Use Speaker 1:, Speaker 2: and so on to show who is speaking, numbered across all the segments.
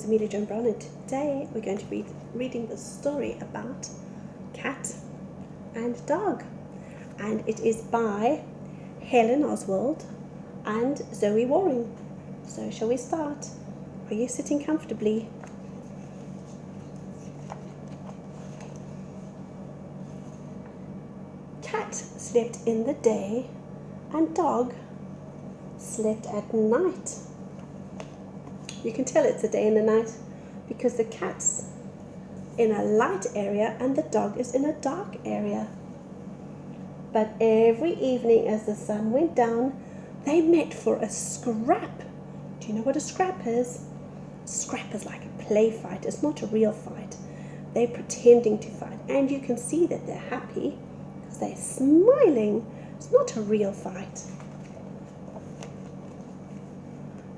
Speaker 1: is Amelia Joan Brown, and today we're going to be reading the story about Cat and Dog, and it is by Helen Oswald and Zoe Waring. So shall we start? Are you sitting comfortably? Cat slept in the day and Dog slept at night. You can tell it's a day and a night because the cat's in a light area and the dog is in a dark area. But every evening as the sun went down, they met for a scrap. Do you know what a scrap is? Scrap is like a play fight. It's not a real fight. They're pretending to fight, and you can see that they're happy because they're smiling. It's not a real fight.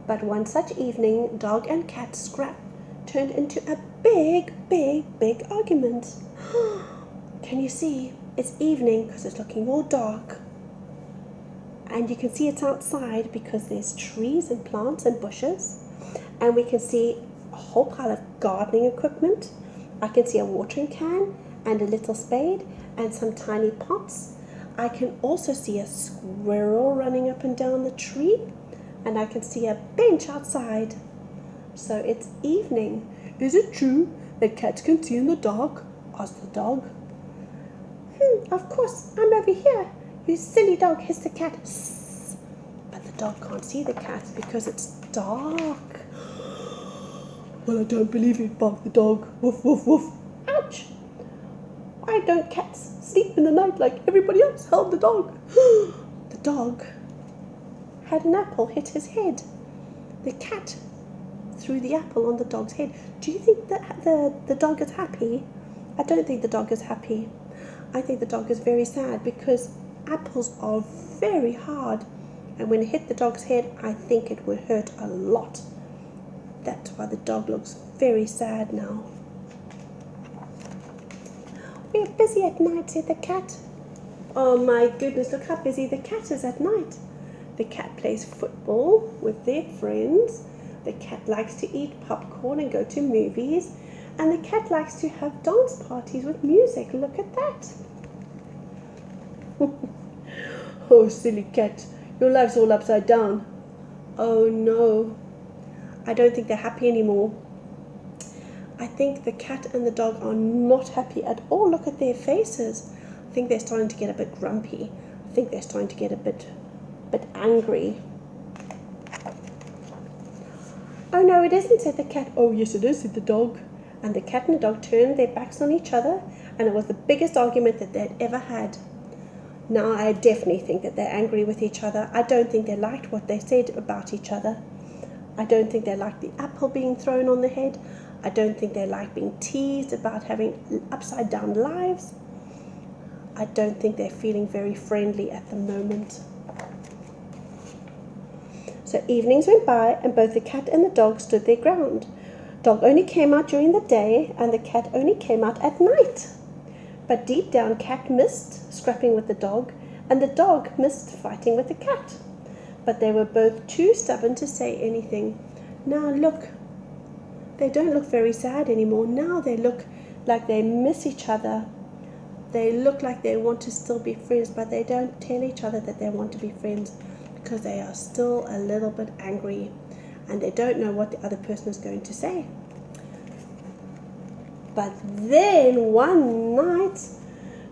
Speaker 1: But one such evening, Dog and Cat scrap turned into a big argument. Can you see? It's evening because it's looking all dark. And you can see it's outside because there's trees and plants and bushes. And we can see a whole pile of gardening equipment. I can see a watering can and a little spade and some tiny pots. I can also see a squirrel running up and down the tree. And I can see a bench outside. So it's evening. Is it true that cats can see in the dark? Asked the dog. Of course, I'm over here. You silly dog, hissed the cat. Sss. But the dog can't see the cat because it's dark. Well, I don't believe it, barked the dog. Woof, woof, woof. Ouch! Why don't cats sleep in the night like everybody else? Howled the dog. The dog had an apple hit his head. The cat threw the apple on the dog's head. Do you think that the dog is happy? I don't think the dog is happy. I think the dog is very sad because apples are very hard, and when it hit the dog's head, I think it would hurt a lot. That's why the dog looks very sad now. We're busy at night, said the cat. Oh my goodness, look how busy the cat is at night. The cat plays football with their friends. The cat likes to eat popcorn and go to movies. And the cat likes to have dance parties with music. Look at that. Oh, silly cat. Your life's all upside down. Oh, no. I don't think they're happy anymore. I think the cat and the dog are not happy at all. Look at their faces. I think they're starting to get a bit grumpy. I think they're starting to get a bit angry. Oh no, it isn't, said the cat. Oh yes it is, said the dog. And the cat and the dog turned their backs on each other, and it was the biggest argument that they'd ever had. Now I definitely think that they're angry with each other. I don't think they liked what they said about each other. I don't think they liked the apple being thrown on the head. I don't think they like being teased about having upside down lives. I don't think they're feeling very friendly at the moment. So evenings went by and both the cat and the dog stood their ground. Dog only came out during the day and the cat only came out at night. But deep down, cat missed scrapping with the dog and the dog missed fighting with the cat. But they were both too stubborn to say anything. Now look, they don't look very sad anymore. Now they look like they miss each other. They look like they want to still be friends, but they don't tell each other that they want to be friends, because they are still a little bit angry and they don't know what the other person is going to say. But then one night,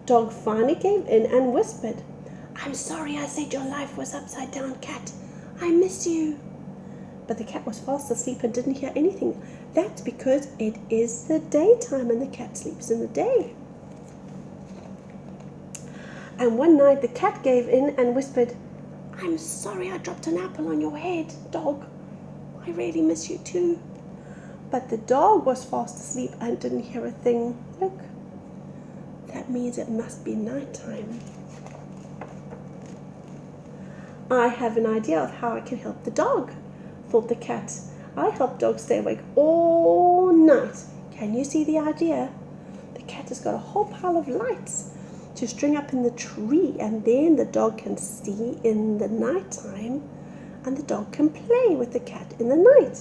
Speaker 1: Dog finally gave in and whispered, I'm sorry I said your life was upside down, cat. I miss you. But the cat was fast asleep and didn't hear anything. That's because it is the daytime and the cat sleeps in the day. And one night the cat gave in and whispered, I'm sorry I dropped an apple on your head, dog. I really miss you too. But the dog was fast asleep and didn't hear a thing. Look, that means it must be nighttime. I have an idea of how I can help the dog, thought the cat. I help dogs stay awake all night. Can you see the idea? The cat has got a whole pile of lights to string up in the tree, and then the dog can see in the night time and the dog can play with the cat in the night.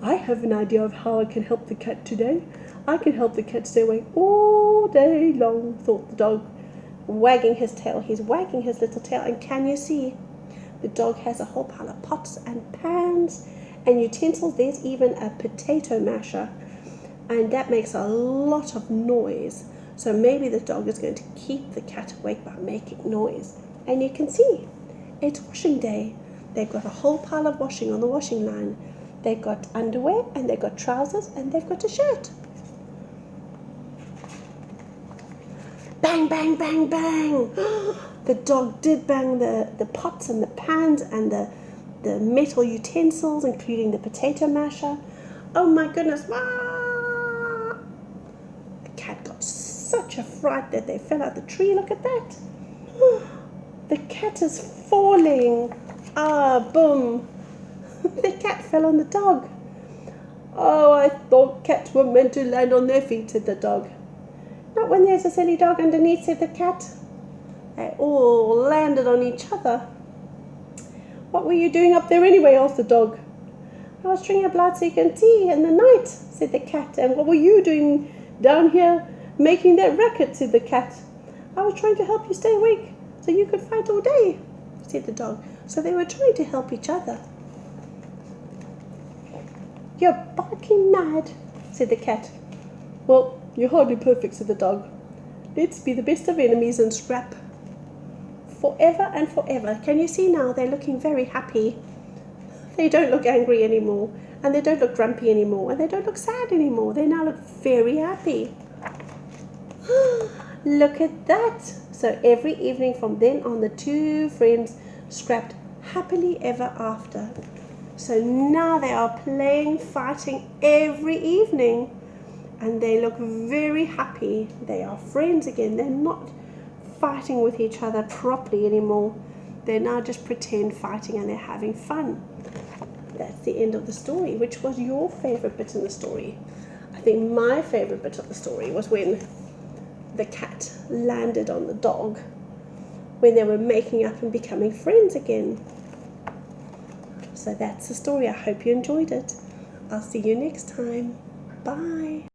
Speaker 1: I have an idea of how I can help the cat today. I can help the cat stay awake all day long, thought the dog, wagging his tail. He's wagging his little tail, and can you see? The dog has a whole pile of pots and pans and utensils. There's even a potato masher, and that makes a lot of noise. So maybe the dog is going to keep the cat awake by making noise. And you can see, it's washing day. They've got a whole pile of washing on the washing line. They've got underwear, and they've got trousers, and they've got a shirt. Bang, bang, bang, bang. The dog did bang the pots and the pans and the metal utensils, including the potato masher. Oh my goodness. Ah! The cat got such a fright that they fell out the tree. Look at that. The cat is falling. Ah, boom. The cat fell on the dog. Oh, I thought cats were meant to land on their feet, said the dog. Not when there's a silly dog underneath, said the cat. They all landed on each other. What were you doing up there anyway, asked the dog. I was drinking a blood-seeking tea in the night, said the cat. And what were you doing down here making that racket, said the cat. I was trying to help you stay awake so you could fight all day, said the dog. So they were trying to help each other. You're barking mad, said the cat. Well, you're hardly perfect, said the dog. Let's be the best of enemies and scrap forever and forever. Can you see now? They're looking very happy. They don't look angry anymore, and they don't look grumpy anymore, and they don't look sad anymore. They now look very happy. Look at that. So every evening from then on, the two friends scrapped happily ever after. So now they are playing, fighting every evening, and they look very happy. They are friends again. They're not fighting with each other properly anymore. They're now just pretend fighting, and they're having fun. That's the end of the story. Which was your favorite bit in the story? I think my favorite bit of the story was when the cat landed on the dog, when they were making up and becoming friends again. So that's the story. I hope you enjoyed it. I'll see you next time. Bye.